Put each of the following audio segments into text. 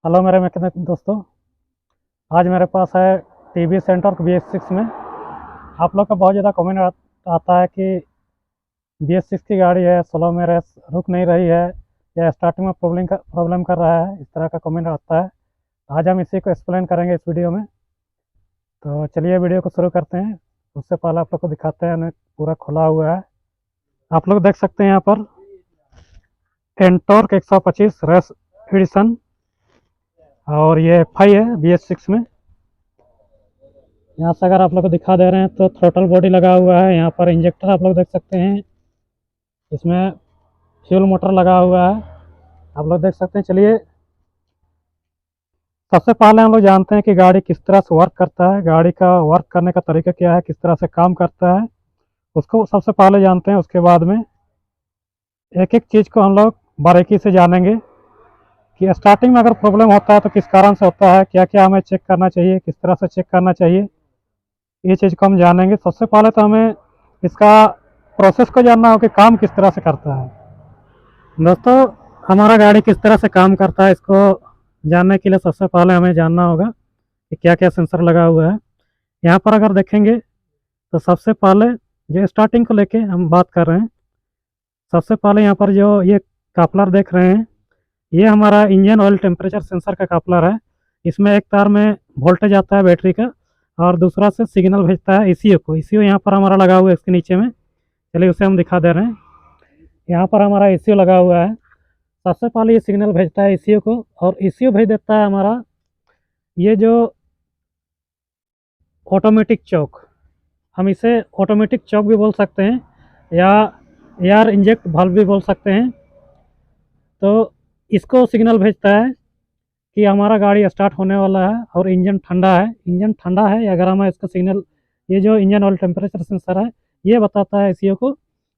Hello मेरे mechanic दोस्तों। आज मेरे पास है टीवीएस सेंटर BS6 में। आप लोग का बहुत ज़्यादा कमेंट आता है कि BS6 की गाड़ी है, स्लो में रेस रुक नहीं रही है या स्टार्टिंग में प्रॉब्लम कर रहा है, इस तरह का कमेंट आता है। आज हम इसी को एक्सप्लेन करेंगे इस वीडियो में। तो चलिए वीडियो को शुरू करते हैं। उससे पहले आप लोग को दिखाते हैं, हमें पूरा खुला हुआ है। आप लोग देख सकते हैं यहाँ पर एंटॉर्क 125 रेस एडिशन, और ये FI है BS6 में। यहाँ से अगर आप लोग को दिखा दे रहे हैं तो थ्रोटल बॉडी लगा हुआ है। यहाँ पर इंजेक्टर आप लोग देख सकते हैं, इसमें फ्यूल मोटर लगा हुआ है, आप लोग देख सकते हैं। चलिए सबसे पहले हम लोग जानते हैं कि गाड़ी किस तरह से वर्क करता है, गाड़ी का वर्क करने का तरीका क्या है, किस तरह से काम करता है, उसको सबसे पहले जानते हैं। उसके बाद में एक एक चीज़ को हम लोग बारीकी से जानेंगे कि स्टार्टिंग में अगर प्रॉब्लम होता है तो किस कारण से होता है, क्या क्या हमें चेक करना चाहिए, किस तरह से चेक करना चाहिए, ये चीज़ को हम जानेंगे। सबसे पहले तो हमें इसका प्रोसेस को जानना हो कि काम किस तरह से करता है। दोस्तों, हमारा गाड़ी किस तरह से काम करता है, इसको जानने के लिए सबसे पहले हमें जानना होगा कि क्या क्या सेंसर लगा हुआ है। यहाँ पर अगर देखेंगे तो सबसे पहले जो स्टार्टिंग को लेके हम बात कर रहे हैं, सबसे पहले यहाँ पर जो ये कापलर देख रहे हैं, ये हमारा इंजन ऑयल टेम्परेचर सेंसर का कापलर है। इसमें एक तार में वोल्टेज आता है बैटरी का, और दूसरा से सिग्नल भेजता है ECU को। ECU यहाँ पर हमारा लगा हुआ है इसके नीचे में। चलिए उसे हम दिखा दे रहे हैं। यहाँ पर हमारा ECU लगा हुआ है। सबसे पहले ये सिग्नल भेजता है ECU को, और ECU भेज देता है हमारा ये जो ऑटोमेटिक चौक, हम इसे ऑटोमेटिक चौक भी बोल सकते हैं या एयर इंजेक्ट वाल्व भी बोल सकते हैं। तो इसको सिग्नल भेजता है कि हमारा गाड़ी स्टार्ट होने वाला है और इंजन ठंडा है। इंजन ठंडा है या गर्म है, इसका सिग्नल ये जो इंजन ऑयल टेम्परेचर सेंसर है ये बताता है ECU को,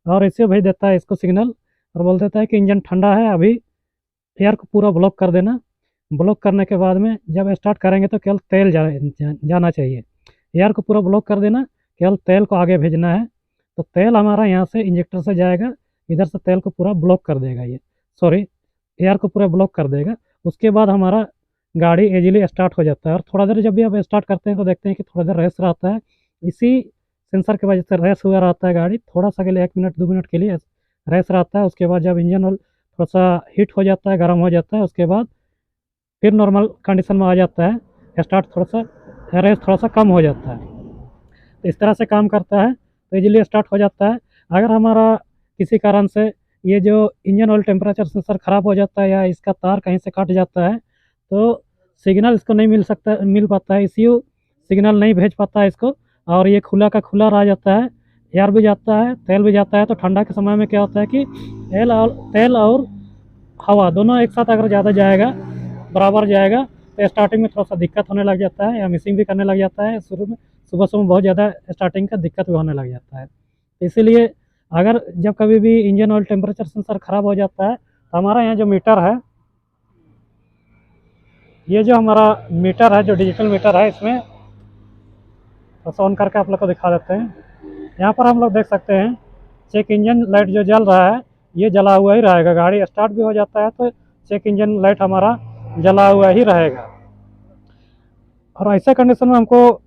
और ECU भेज देता है इसको सिग्नल और बोल देता है कि इंजन ठंडा है, अभी एयर को पूरा ब्लॉक कर देना। ब्लॉक करने के बाद में जब स्टार्ट करेंगे तो केवल तेल जाना चाहिए। एयर को पूरा ब्लॉक कर देना, केवल तेल को आगे भेजना है। तो तेल हमारा यहाँ से इंजेक्टर से जाएगा, इधर से तेल को पूरा ब्लॉक कर देगा, ये सॉरी एयर को पूरा ब्लॉक कर देगा। उसके बाद हमारा गाड़ी इजीली स्टार्ट हो जाता है। और थोड़ा देर जब भी आप स्टार्ट करते हैं तो देखते हैं कि थोड़ा देर रेस रहता है। इसी सेंसर की वजह से रेस हुआ रहता है, गाड़ी थोड़ा सा के लिए 1 मिनट 2 मिनट के लिए रेस रहता है। उसके बाद जब इंजन ऑयल थोड़ा सा हीट हो जाता है, गर्म हो जाता है, उसके बाद फिर नॉर्मल कंडीशन में आ जाता है, स्टार्ट थोड़ा सा रेस थोड़ा सा कम हो जाता है। तो इस तरह से काम करता है, तो इजीली स्टार्ट हो जाता है। अगर हमारा किसी कारण से ये जो इंजन ऑयल टेम्परेचर सेंसर ख़राब हो जाता है या इसका तार कहीं से कट जाता है तो सिग्नल इसको नहीं मिल पाता है, ECU सिग्नल नहीं भेज पाता है इसको, और ये खुला का खुला रह जाता है। एयर भी जाता है, तेल भी जाता है। तो ठंडा के समय में क्या होता है कि तेल और हवा दोनों एक साथ अगर ज़्यादा जाएगा, बराबर जाएगा, तो स्टार्टिंग में थोड़ा सा दिक्कत होने लग जाता है या मिसिंग भी करने लग जाता है। शुरू में सुबह सुबह बहुत ज़्यादा स्टार्टिंग का दिक्कत भी होने लग जाता है। इसीलिए अगर जब कभी भी इंजन ऑयल टेम्परेचर सेंसर ख़राब हो जाता है तो हमारा यहाँ जो मीटर है, ये जो हमारा मीटर है, जो डिजिटल मीटर है, इसमें तो ऑन करके आप लोग को दिखा देते हैं। यहाँ पर हम लोग देख सकते हैं चेक इंजन लाइट जो जल रहा है ये जला हुआ ही रहेगा। गाड़ी स्टार्ट भी हो जाता है तो चेक इंजन लाइट हमारा जला हुआ ही रहेगा। और ऐसे कंडीशन में हमको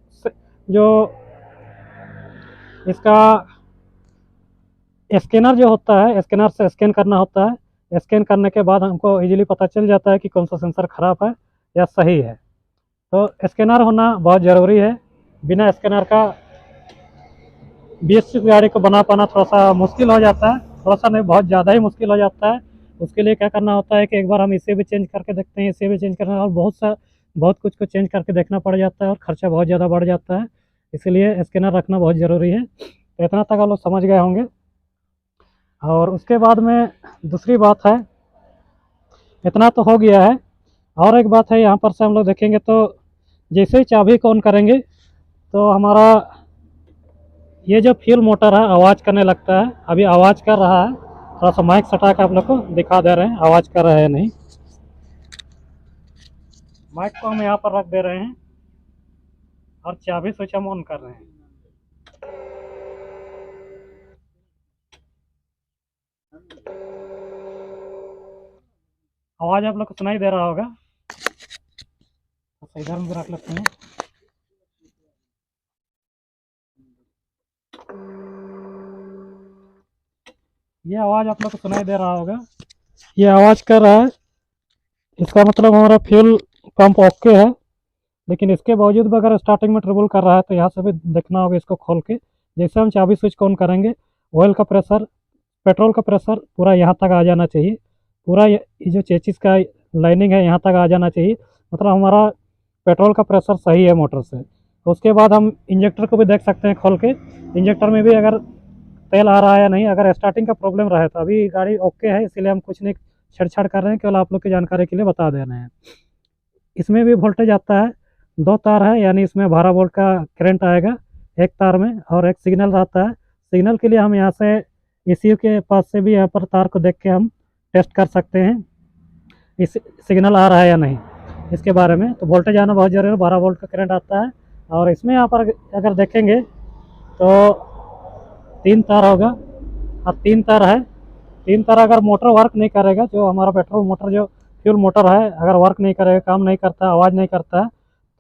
जो इसका स्कैनर जो होता है, स्कैनर से स्कैन करना होता है। स्कैन करने के बाद हमको इजीली पता चल जाता है कि कौन सा सेंसर ख़राब है या सही है। तो स्कैनर होना बहुत ज़रूरी है। बिना स्कैनर का BS6 गाड़ी को बना पाना थोड़ा सा मुश्किल हो जाता है, थोड़ा सा नहीं बहुत ज़्यादा ही मुश्किल हो जाता है। उसके लिए क्या करना होता है कि एक बार हम इसे भी चेंज करके देखते हैं, इसे भी चेंज करना, और बहुत कुछ को चेंज करके देखना पड़ जाता है और ख़र्चा बहुत ज़्यादा बढ़ जाता है। इसलिए स्कैनर रखना बहुत ज़रूरी है। तो इतना तक आप लोग समझ गए होंगे। और उसके बाद में दूसरी बात है, इतना तो हो गया है, और एक बात है यहाँ पर से हम लोग देखेंगे तो जैसे ही चाबी को ऑन करेंगे तो हमारा ये जो फ्यूल मोटर है आवाज़ करने लगता है। अभी आवाज़ कर रहा है, थोड़ा सा माइक सटा के आप लोग को दिखा दे रहे हैं आवाज़ कर रहा है या नहीं। माइक को हम यहाँ पर रख दे रहे हैं और चाबी स्विच हम ऑन कर रहे हैं। आवाज़ आप लोग को सुनाई दे रहा होगा। इधर में भी रख लेते हैं। ये आवाज़ आप लोग को सुनाई दे रहा होगा, ये आवाज़ कर रहा है, इसका मतलब हमारा फ्यूल पंप ओके है। लेकिन इसके बावजूद भी अगर स्टार्टिंग में ट्रबल कर रहा है तो यहाँ से भी देखना होगा इसको खोल के। जैसे हम चाबी स्विच को ऑन करेंगे, ऑयल का प्रेशर, पेट्रोल का प्रेशर पूरा यहाँ तक आ जाना चाहिए, पूरा ये जो चेचिस का लाइनिंग है यहाँ तक आ जाना चाहिए, मतलब हमारा पेट्रोल का प्रेशर सही है मोटर से। तो उसके बाद हम इंजेक्टर को भी देख सकते हैं खोल के, इंजेक्टर में भी अगर तेल आ रहा है या नहीं। अगर स्टार्टिंग का प्रॉब्लम रहा है तो अभी गाड़ी ओके है, इसीलिए हम कुछ नहीं छेड़छाड़ कर रहे हैं, केवल आप लोग की जानकारी के लिए बता दे रहे हैं। इसमें भी वोल्टेज आता है, दो तार है, यानी इसमें 12 वोल्ट का करंट आएगा एक तार में, और एक सिग्नल रहता है। सिग्नल के लिए हम यहाँ से ECU के पास से भी यहाँ पर तार को देख के हम टेस्ट कर सकते हैं इस सिग्नल आ रहा है या नहीं इसके बारे में। तो वोल्टेज आना बहुत ज़रूरी है, 12 वोल्ट का करंट आता है। और इसमें यहाँ पर अगर देखेंगे तो 3 तार होगा, और 3 तार है। 3 तार अगर मोटर वर्क नहीं करेगा, जो हमारा पेट्रोल मोटर जो फ्यूल मोटर है अगर वर्क नहीं करेगा, काम नहीं करता, आवाज़ नहीं करता है,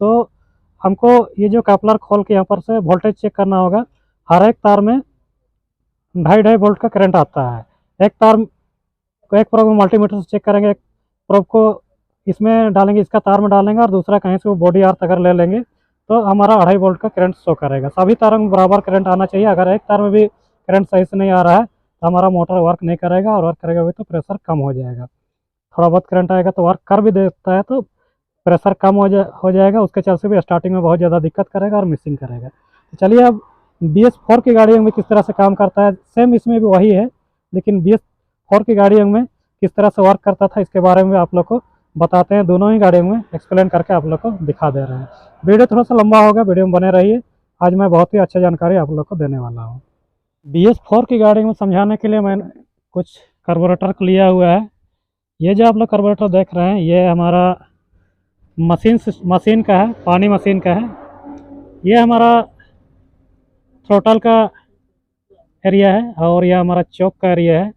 तो हमको ये जो कपलर खोल के यहाँ पर से वोल्टेज चेक करना होगा। हर एक तार में 2.5 वोल्ट का करंट आता है। एक तार को एक प्रोब में मल्टीमीटर से चेक करेंगे, एक प्रोब को इसमें डालेंगे, इसका तार में डालेंगे, और दूसरा कहीं से वो बॉडी अर्थ अगर ले लेंगे तो हमारा 2.5 वोल्ट का करंट शो करेगा। सभी तारों में बराबर करंट आना चाहिए। अगर एक तार में भी करंट सही से नहीं आ रहा है तो हमारा मोटर वर्क नहीं करेगा, और वर्क करेगा भी तो प्रेशर कम हो जाएगा। थोड़ा बहुत करंट आएगा तो वर्क कर भी देता है तो प्रेशर कम हो जाएगा, उसके चलते भी स्टार्टिंग में बहुत ज़्यादा दिक्कत करेगा और मिसिंग करेगा। तो चलिए अब BS4 की गाड़ियों में किस तरह से काम करता है, सेम इसमें भी वही है, लेकिन BS4 की गाड़ियों में किस तरह से वर्क करता था इसके बारे में आप लोग को बताते हैं। दोनों ही गाड़ियों में एक्सप्लेन करके आप लोग को दिखा दे रहे हैं। वीडियो थोड़ा सा लंबा होगा, वीडियो में बने रहिए। आज मैं बहुत ही अच्छा जानकारी आप लोग को देने वाला हूँ। BS4 की गाड़ी में समझाने के लिए मैंने कुछ कार्बोरेटर को लिया हुआ है। ये जो आप लोग कार्बोरेटर देख रहे हैं ये हमारा मशीन का है, पानी मशीन का है। ये हमारा थ्रोटल का एरिया है, और यह हमारा चौक का एरिया है।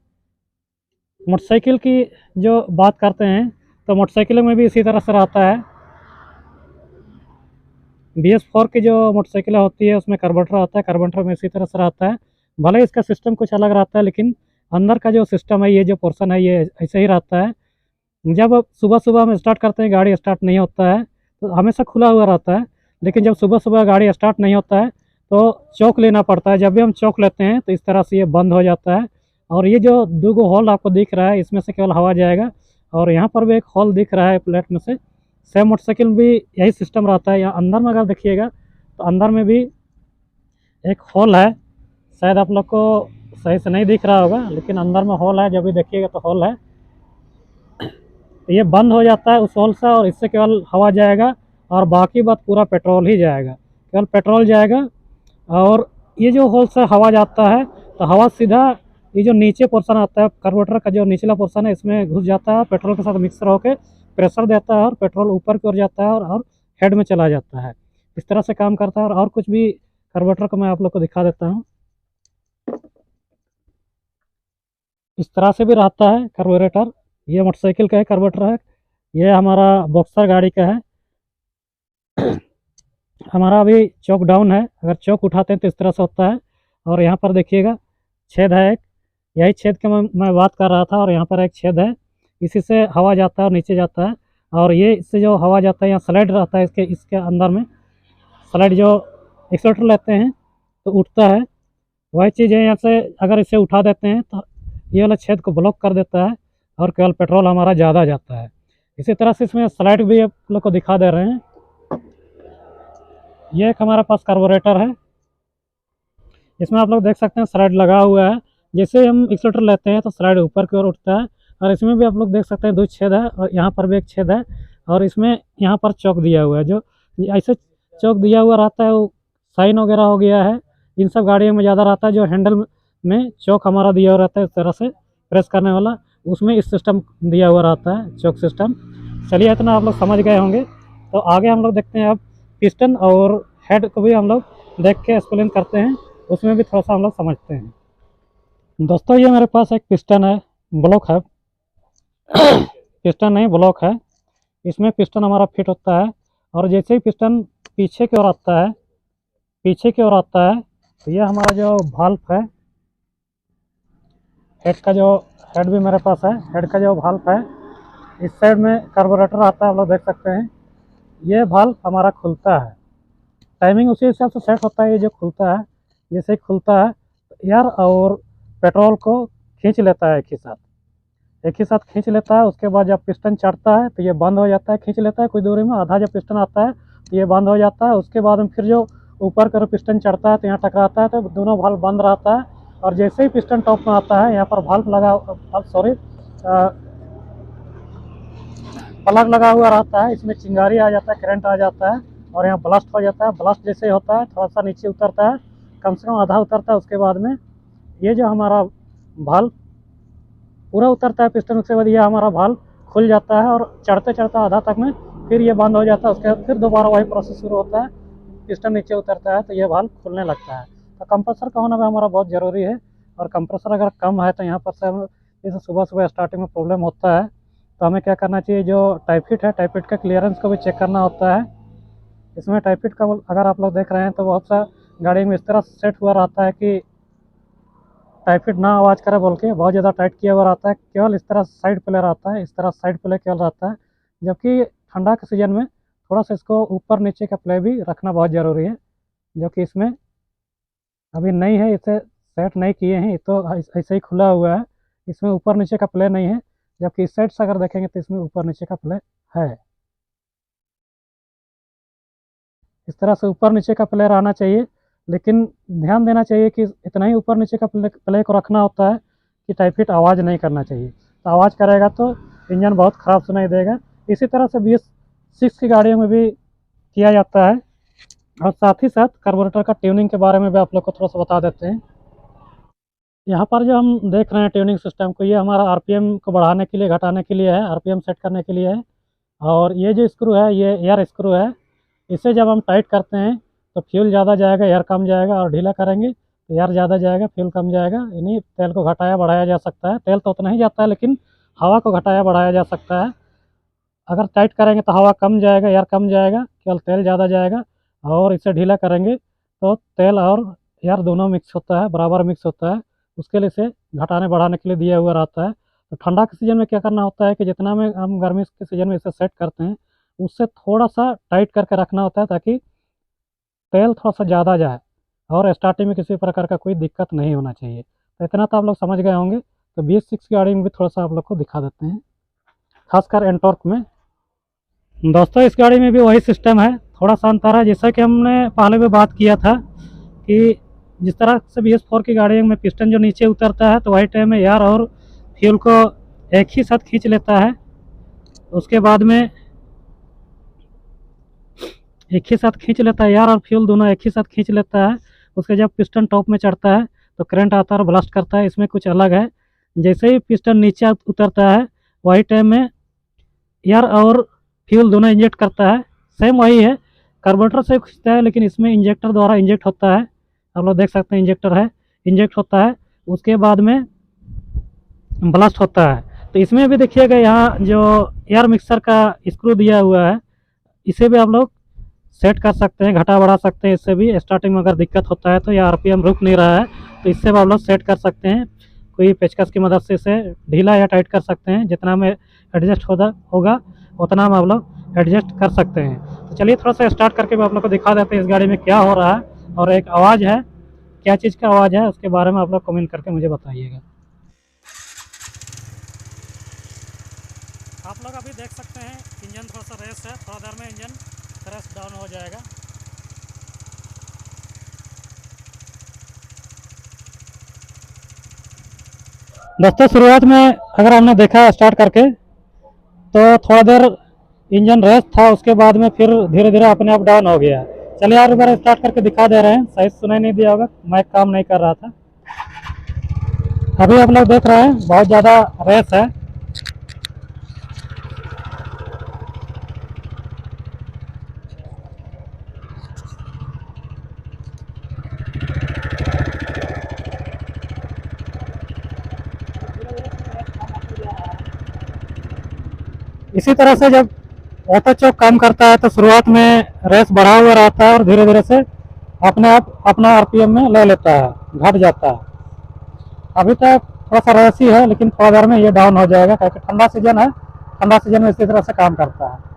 मोटरसाइकिल की जो बात करते हैं तो मोटरसाइकिलों में भी इसी तरह से रहता है। BS4 की जो मोटरसाइकिलें होती है उसमें कार्बोरेटर आता है, कार्बोरेटर में इसी तरह से रहता है। भले इसका सिस्टम कुछ अलग रहता है, लेकिन अंदर का जो सिस्टम है, ये जो पोर्शन है, ये ऐसे ही रहता है। जब सुबह सुबह हम स्टार्ट करते हैं, गाड़ी स्टार्ट नहीं होता है तो हमेशा खुला हुआ रहता है, लेकिन जब सुबह सुबह गाड़ी स्टार्ट नहीं होता है तो चौक लेना पड़ता है। जब भी हम चौक लेते हैं तो इस तरह से ये बंद हो जाता है। और ये जो 2 होल आपको दिख रहा है, इसमें से केवल हवा जाएगा, और यहाँ पर भी एक होल दिख रहा है प्लेट में से। सेम मोटरसाइकिल में भी यही सिस्टम रहता है। यहाँ अंदर में अगर देखिएगा तो अंदर में भी एक होल है, शायद आप लोग को सही से नहीं दिख रहा होगा, लेकिन अंदर में होल है, जब भी देखिएगा तो होल है। तो ये बंद हो जाता है उस होल से, और इससे केवल हवा जाएगा, और बाकी बात पूरा पेट्रोल ही जाएगा, केवल पेट्रोल जाएगा। और ये जो होल से हवा जाता है तो हवा सीधा ये जो नीचे पोर्शन आता है कार्बोरेटर का, जो निचला पोर्शन है, इसमें घुस जाता है, पेट्रोल के साथ मिक्सर होकर प्रेशर देता है, और पेट्रोल ऊपर की ओर जाता है और हेड में चला जाता है। इस तरह से काम करता है। और कुछ भी कार्बोरेटर को मैं आप लोग को दिखा देता हूँ। इस तरह से भी रहता है कार्बोरेटर। ये मोटरसाइकिल का है कार्बोरेटर है, ये हमारा बॉक्सर गाड़ी का है। हमारा अभी चौक डाउन है, अगर चौक उठाते हैं तो इस तरह से होता है। और यहाँ पर देखिएगा छेद है एक, यही छेद की मैं बात कर रहा था, और यहाँ पर एक छेद है, इसी से हवा जाता है और नीचे जाता है। और ये इससे जो हवा जाता है, यहाँ स्लाइड रहता है, इसके अंदर में स्लाइड जो एक्सीलरेटर लेते हैं तो उठता है, वही चीज़ है। यहाँ से अगर इसे उठा देते हैं तो ये वाला छेद को ब्लॉक कर देता है, और केवल पेट्रोल हमारा ज़्यादा जाता है। इसी तरह से इसमें स्लाइड भी आप लोग को दिखा दे रहे हैं। ये एक हमारे पास कार्बोरेटर है, इसमें आप लोग देख सकते हैं स्लाइड लगा हुआ है। जैसे हम एक्सीलरेटर लेते हैं तो स्लाइड ऊपर की ओर उठता है, और इसमें भी आप लोग देख सकते हैं 2 छेद है, और यहाँ पर भी एक छेद है, और इसमें यहाँ पर चौक दिया हुआ है। जो ऐसे चौक दिया हुआ रहता है वो साइन वगैरह हो गया है, इन सब गाड़ियों में ज़्यादा रहता है। जो हैंडल में चौक हमारा दिया हुआ रहता है इस तरह से प्रेस करने वाला, उसमें इस सिस्टम दिया हुआ रहता है, चौक सिस्टम। चलिए इतना आप लोग समझ गए होंगे। तो आगे हम लोग देखते हैं अब पिस्टन और हेड को भी हम लोग देख के एक्सप्लेन करते हैं, उसमें भी थोड़ा सा हम लोग समझते हैं। दोस्तों ये मेरे पास एक पिस्टन है, ब्लॉक है, पिस्टन नहीं ब्लॉक है। इसमें पिस्टन हमारा फिट होता है, और जैसे ही पिस्टन पीछे की ओर आता है, तो ये हमारा जो भाल्व है, हेड भी मेरे पास है, हेड का जो भाल्व है, इस साइड में कार्बोरेटर आता है, आप लोग देख सकते हैं। ये भाल्व हमारा खुलता है, टाइमिंग उसी हिसाब से सेट होता है। ये जो खुलता है, जैसे ही खुलता है एयर और पेट्रोल को खींच लेता है एक ही साथ खींच लेता है। उसके बाद जब पिस्टन चढ़ता है तो ये बंद हो जाता है, खींच लेता है कुछ दूरी में, आधा जब पिस्टन आता है तो ये बंद हो जाता है। उसके बाद में फिर जो ऊपर का पिस्टन चढ़ता है तो यहाँ टकराता है, तो दोनों भाल्व बंद रहता है। और जैसे ही पिस्टन टॉप में आता है, यहाँ पर भाल्व लगा प्लग लगा हुआ रहता है, इसमें चिंगारी आ जाता है, करंट आ जाता है और यहाँ ब्लास्ट हो जाता है। ब्लास्ट जैसे होता है थोड़ा सा नीचे उतरता है, कम से कम आधा उतरता है। उसके बाद में ये जो हमारा भाल्व पूरा उतरता है पिस्टन, उसके बाद ये हमारा भाल्व खुल जाता है और चढ़ते चढ़ते आधा तक में फिर ये बंद हो जाता है। उसके बाद फिर दोबारा वही प्रोसेस शुरू होता है, पिस्टन नीचे उतरता है तो ये भाल्व खुलने लगता है। तो कंप्रेसर का होना भी हमारा बहुत ज़रूरी है। और कंप्रेसर अगर कम है तो यहाँ पर से जैसे सुबह सुबह स्टार्टिंग में प्रॉब्लम होता है, तो हमें क्या करना चाहिए, जो टाइपिट है, टाइपिट का क्लियरेंस को भी चेक करना होता है। इसमें टाइपिट का अगर आप लोग देख रहे हैं तो बहुत सा गाड़ी में इस तरह सेट हुआ रहता है कि टाइपिट ना आवाज़ करे बोल के बहुत ज़्यादा टाइट किया हुआ रहता है, केवल इस तरह साइड प्ले रहता है, इस तरह साइड प्ले केवल रहता है। जबकि ठंडा के सीज़न में थोड़ा सा इसको ऊपर नीचे का प्ले भी रखना बहुत ज़रूरी है, जो कि इसमें अभी नहीं है, इसे सेट नहीं किए हैं, ये तो ऐसे ही खुला हुआ है, इसमें ऊपर नीचे का प्ले नहीं है। जबकि इस साइड से अगर देखेंगे तो इसमें ऊपर नीचे का प्ले है। इस तरह से ऊपर नीचे का प्ले रहना चाहिए, लेकिन ध्यान देना चाहिए कि इतना ही ऊपर नीचे का प्ले को रखना होता है कि टाइपिट आवाज़ नहीं करना चाहिए। तो आवाज़ करेगा तो इंजन बहुत ख़राब सुनाई देगा। इसी तरह से BS6 की गाड़ियों में भी किया जाता है। और साथ ही साथ कार्बोरेटर का ट्यूनिंग के बारे में भी आप लोग को थोड़ा सा बता देते हैं। यहाँ पर जो हम देख रहे हैं ट्यूनिंग सिस्टम को, ये हमारा RPM को बढ़ाने के लिए, घटाने के लिए है, RPM सेट करने के लिए है। और ये जो स्क्रू है, ये एयर स्क्रू है, इसे जब हम टाइट करते हैं तो फ्यूल ज़्यादा जाएगा, एयर कम जाएगा, और ढीला करेंगे तो एयर ज़्यादा जाएगा, फ्यूल कम जाएगा। यानी तेल को घटाया बढ़ाया जा सकता है। तेल तो उतना ही जाता है, लेकिन हवा को घटाया बढ़ाया जा सकता है। अगर टाइट करेंगे तो हवा कम जाएगा, एयर कम जाएगा, केवल तेल ज़्यादा जाएगा। और इसे ढीला करेंगे तो तेल और एयर दोनों मिक्स होता है, बराबर मिक्स होता है। उसके लिए इसे घटाने बढ़ाने के लिए दिया हुआ रहता है। तो ठंडा के सीज़न में क्या करना होता है कि जितना में हम गर्मी के सीज़न में इसे सेट करते हैं, उससे थोड़ा सा टाइट करके रखना होता है, ताकि तेल थोड़ा सा ज़्यादा जाए और स्टार्टिंग में किसी प्रकार का कोई दिक्कत नहीं होना चाहिए। तो इतना तो आप लोग समझ गए होंगे। तो BS6 की गाड़ी में भी थोड़ा सा आप लोग को दिखा देते हैं, खासकर एंटॉर्क में। दोस्तों इस गाड़ी में भी वही सिस्टम है, थोड़ा सा अंतर है। जैसा कि हमने पहले भी बात किया था कि जिस तरह से BS4 की गाड़ी में पिस्टन जो नीचे उतरता है, तो वही टाइम में एयर और फ्यूल को एक ही साथ खींच लेता है। उसके बाद में एक ही साथ खींच लेता है, एयर और फ्यूल दोनों एक ही साथ खींच लेता है। उसके जब पिस्टन टॉप में चढ़ता है तो करंट आता है और ब्लास्ट करता है। इसमें कुछ अलग है, जैसे ही पिस्टन नीचे उतरता है वही टाइम में एयर और फ्यूल दोनों इंजेक्ट करता है। सेम वही है, कार्बोरेटर से खींचता है, लेकिन इसमें इंजेक्टर द्वारा इंजेक्ट होता है। आप लोग देख सकते हैं इंजेक्टर है, इंजेक्ट होता है, उसके बाद में ब्लास्ट होता है। तो इसमें भी देखिएगा, यहाँ जो एयर मिक्सर का स्क्रू दिया हुआ है, इसे भी आप लोग सेट कर सकते हैं, घटा बढ़ा सकते हैं। इससे भी स्टार्टिंग में अगर दिक्कत होता है तो या RPM रुक नहीं रहा है, तो इससे भी आप लोग सेट कर सकते हैं। कोई पेचकस की मदद से इसे ढीला या टाइट कर सकते हैं, जितना में एडजस्ट होगा उतना में आप लोग एडजस्ट कर सकते हैं। तो चलिए थोड़ा सा स्टार्ट करके भी आप लोग को दिखा देते हैं इस गाड़ी में क्या हो रहा है। और एक आवाज़ है, क्या चीज़ का आवाज़ है उसके बारे में आप लोग कमेंट करके मुझे बताइएगा। आप लोग अभी देख सकते हैं इंजन थोड़ा सा रेस है, थोड़ा देर में इंजन रेस डाउन हो जाएगा। दोस्तों शुरुआत में अगर हमने देखा स्टार्ट करके, तो थोड़ा देर इंजन रेस था, उसके बाद में फिर धीरे धीरे अपने आप डाउन हो गया। चलिए यार एक बार स्टार्ट करके दिखा दे रहे हैं, सही सुनाई नहीं दिया होगा, माइक काम नहीं कर रहा था। अभी आप लोग देख रहे हैं बहुत ज़्यादा रेस है। इसी तरह से जब ऑटो चॉक काम करता है तो शुरुआत में रेस बढ़ा हुआ रहता है और धीरे धीरे से अपने आप अपना आरपीएम में ले लेता है, घट जाता है। अभी तक थोड़ा सा रेस ही है, लेकिन थोड़ा देर में ये डाउन हो जाएगा क्योंकि ठंडा सीजन है। ठंडा सीजन में इसी तरह से काम करता है।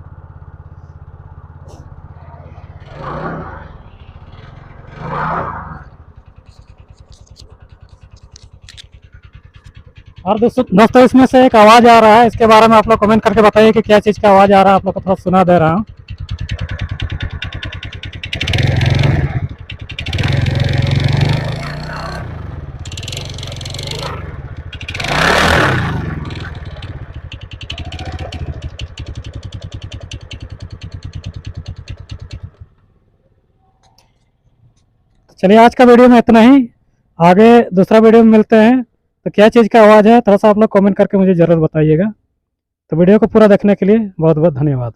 और दोस्तों इसमें से एक आवाज़ आ रहा है, इसके बारे में आप लोग कमेंट करके बताइए कि क्या चीज़ का आवाज़ आ रहा है। आप लोग को थोड़ा सुना दे रहा हूँ। चलिए आज का वीडियो में इतना ही, आगे दूसरा वीडियो में मिलते हैं। तो क्या चीज़ का आवाज़ है थोड़ा सा आप लोग कमेंट करके मुझे ज़रूर बताइएगा। तो वीडियो को पूरा देखने के लिए बहुत बहुत धन्यवाद।